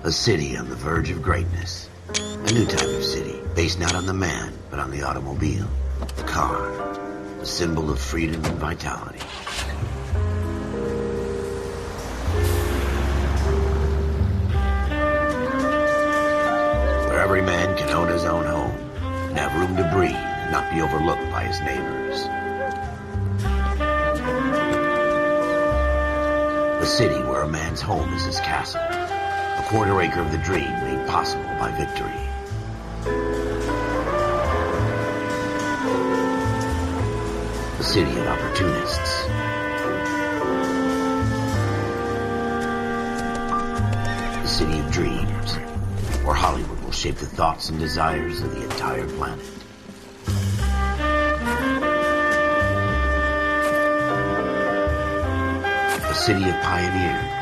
A city on the verge of greatness. A new type of city, based not on the man, but on the automobile. The car. The symbol of freedom and vitality. Where every man can own his own home, and have room to breathe, and not be overlooked by his neighbors. A city where a man's home is his castle. A quarter acre of the dream made possible by victory. A city of opportunists. A city of dreams, where Hollywood will shape the thoughts and desires of the entire planet. A city of pioneers.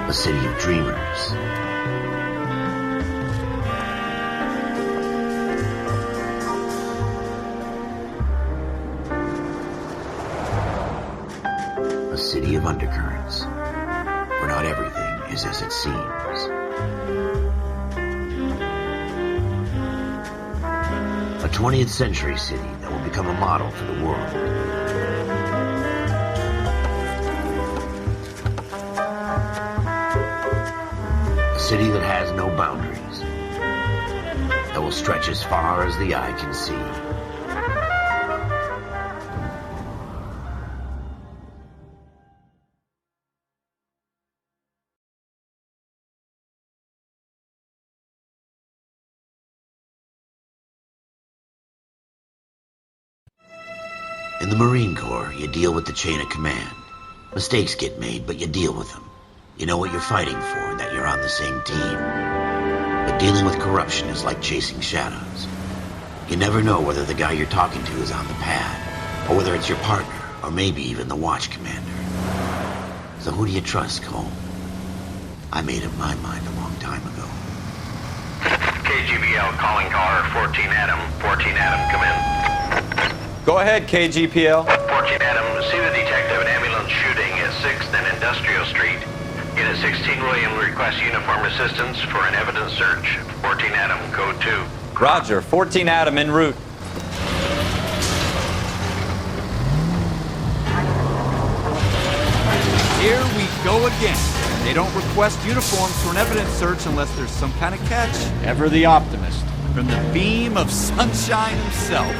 A city of dreamers. A city of undercurrents, where not everything is as it seems. A 20th century city that will become a model for the world. A city that has no boundaries, that will stretch as far as the eye can see. In the Marine Corps, you deal with the chain of command. Mistakes get made, but you deal with them. You know what you're fighting for and that you're on the same team. But dealing with corruption is like chasing shadows. You never know whether the guy you're talking to is on the pad, or whether it's your partner, or maybe even the watch commander. So who do you trust, Cole? I made up my mind a long time ago. KGBL calling car 14 Adam. 14 Adam, come in. Go ahead, KGPL. 14 Adam, see the detective and ambulance shooting at 6th and Industrial Street. Unit 16 William requests uniform assistance for an evidence search. 14 Adam, code 2. Roger, 14 Adam en route. Here we go again. They don't request uniforms for an evidence search unless there's some kind of catch. Ever the optimist. From the beam of sunshine himself.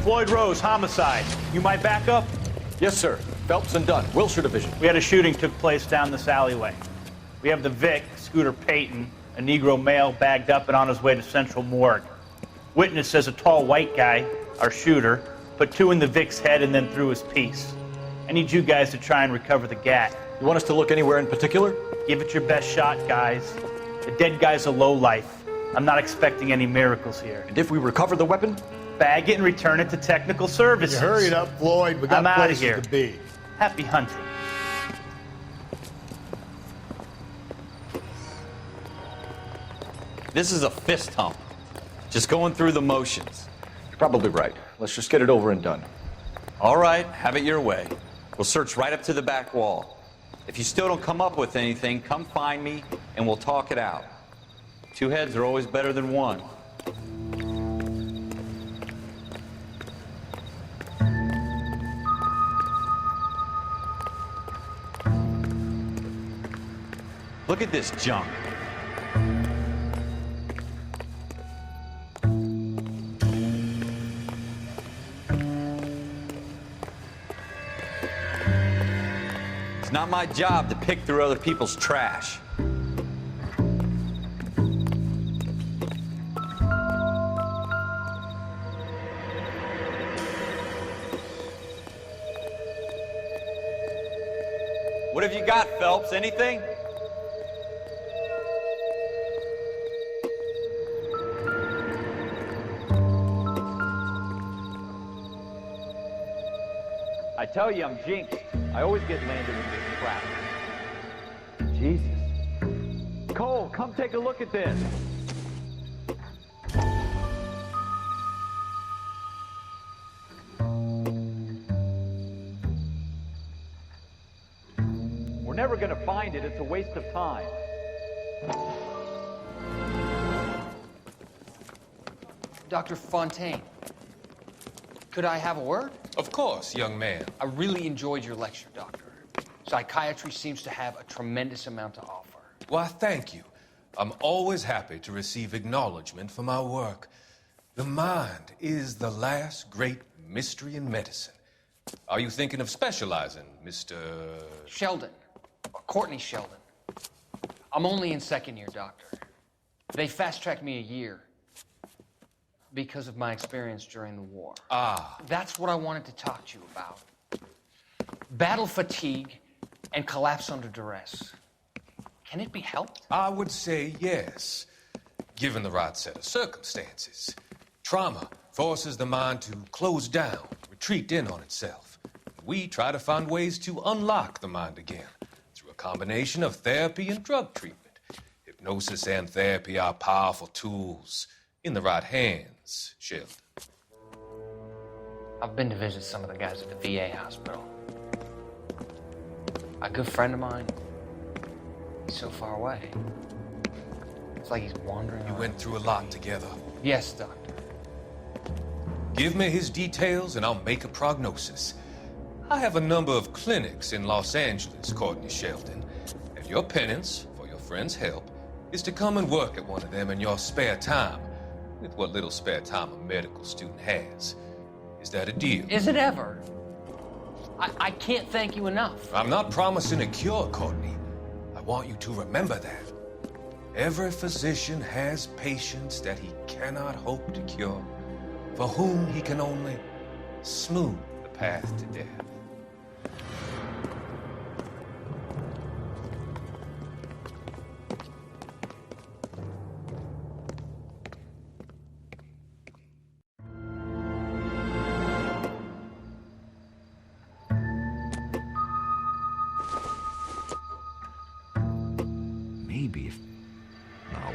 Floyd Rose, homicide. You might back up? Yes, sir. Phelps and Dunn, Wilshire Division. We had a shooting took place down this alleyway. We have the Vic, Scooter Payton, a Negro male bagged up and on his way to Central Morgue. Witness says a tall white guy, our shooter, put 2 in the Vic's head and then threw his piece. I need you guys to try and recover the gat. You want us to look anywhere in particular? Give it your best shot, guys. The dead guy's a lowlife. I'm not expecting any miracles here. And if we recover the weapon? Bag it and return it to technical services. You hurry it up, Floyd. We got I'm outta places here. to be. Happy hunting. This is a fist hump. Just going through the motions. You're probably right. Let's just get it over and done. All right, have it your way. We'll search right up to the back wall. If you still don't come up with anything, come find me and we'll talk it out. 2 heads are always better than 1. Look at this junk. It's not my job to pick through other people's trash. What have you got, Phelps? Anything? I tell you, I'm jinxed. I always get landed with this crap. Jesus. Cole, come take a look at this. We're never gonna find it. It's a waste of time. Dr. Fontaine, could I have a word? Of course, young man. I really enjoyed your lecture, Doctor. Psychiatry seems to have a tremendous amount to offer. Why, thank you. I'm always happy to receive acknowledgement for my work. The mind is the last great mystery in medicine. Are you thinking of specializing, Mr. Sheldon, or Courtney Sheldon. I'm only in second year, Doctor. They fast-tracked me a year because of my experience during the war. Ah. That's what I wanted to talk to you about. Battle fatigue and collapse under duress. Can it be helped? I would say yes, given the right set of circumstances. Trauma forces the mind to close down, retreat in on itself. We try to find ways to unlock the mind again through a combination of therapy and drug treatment. Hypnosis and therapy are powerful tools in the right hands, Sheldon. I've been to visit some of the guys at the VA hospital. A good friend of mine, he's so far away. It's like he's wandering You around. went through a lot together. Yes, Doctor. Give me his details and I'll make a prognosis. I have a number of clinics in Los Angeles, Courtney Sheldon, and your penance for your friend's help is to come and work at one of them in your spare time, with what little spare time a medical student has. Is that a deal? Is it ever? I can't thank you enough. I'm not promising a cure, Courtney. I want you to remember that. Every physician has patients that he cannot hope to cure, for whom he can only smooth the path to death. Maybe if... No.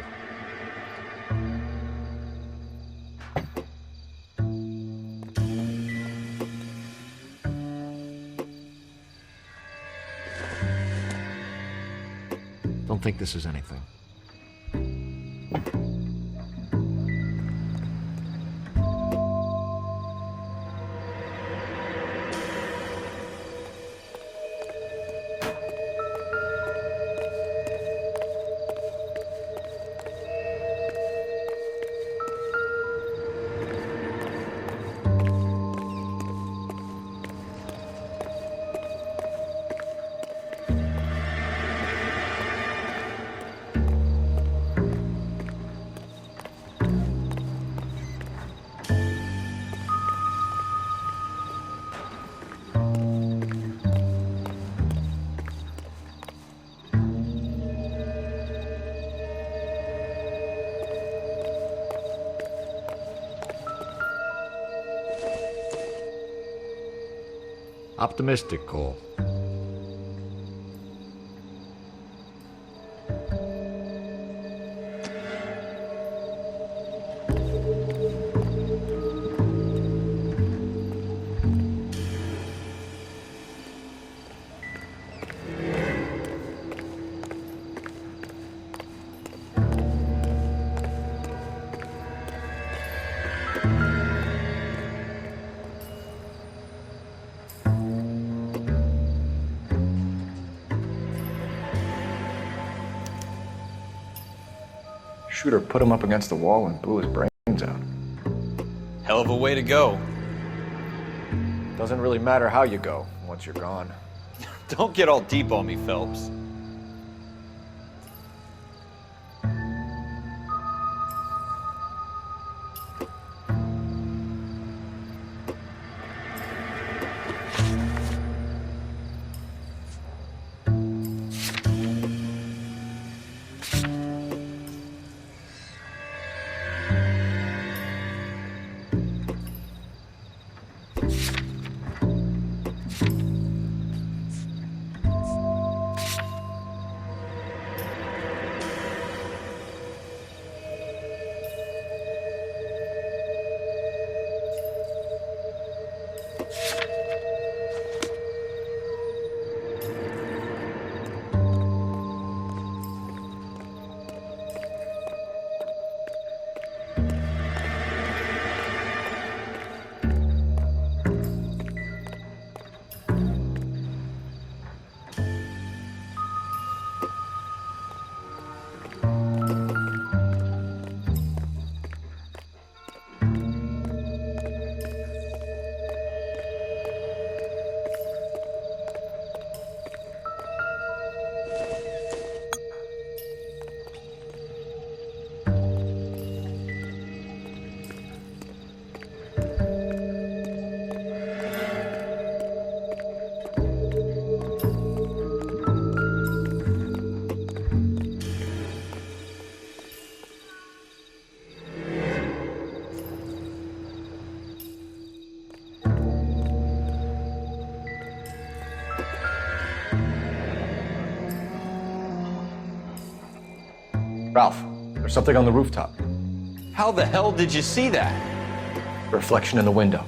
Don't think this is anything. Optimistic, Cole. Shooter put him up against the wall and blew his brains out. Hell of a way to go. Doesn't really matter how you go once you're gone. Don't get all deep on me, Phelps. Ralph, there's something on the rooftop. How the hell did you see that? Reflection in the window.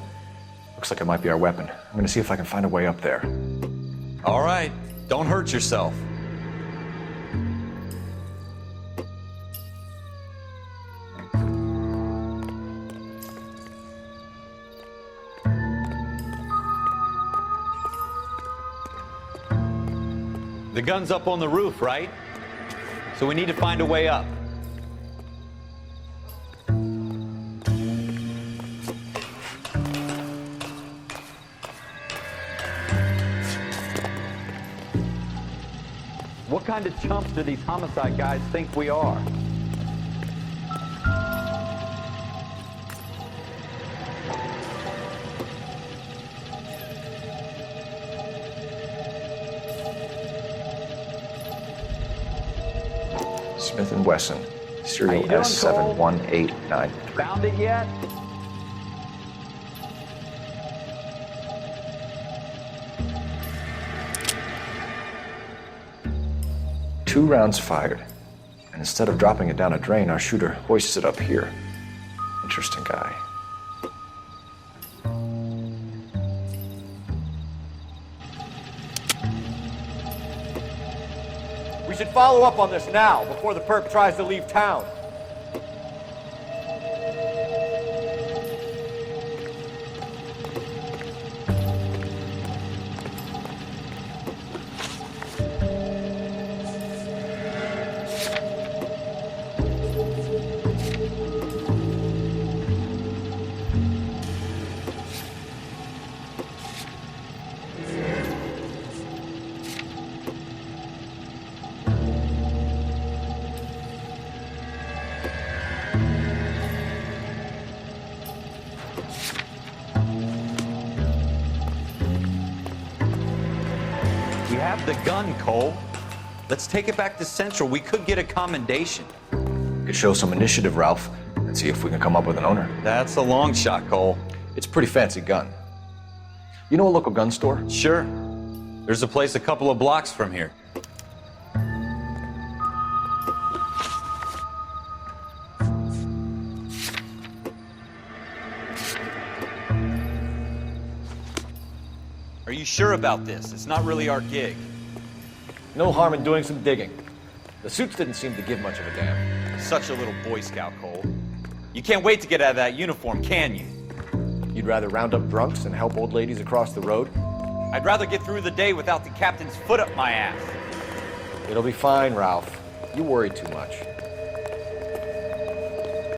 Looks like it might be our weapon. I'm gonna see if I can find a way up there. All right, don't hurt yourself. The gun's up on the roof, right? So we need to find a way up. What kind of chumps do these homicide guys think we are? Smith & Wesson, serial S71893. Found it yet? Two rounds fired. And instead of dropping it down a drain, our shooter hoists it up here. Interesting guy. We should follow up on this now, before the perp tries to leave town. We have the gun, Cole. Let's take it back to Central. We could get a commendation. Could show some initiative, Ralph, and see if we can come up with an owner. That's a long shot, Cole. It's a pretty fancy gun. You know a local gun store? Sure. There's a place a couple of blocks from here. Are you sure about this? It's not really our gig. No harm in doing some digging. The suits didn't seem to give much of a damn. Such a little Boy Scout, Cole. You can't wait to get out of that uniform, can you? You'd rather round up drunks than help old ladies across the road? I'd rather get through the day without the captain's foot up my ass. It'll be fine, Ralph. You worry too much.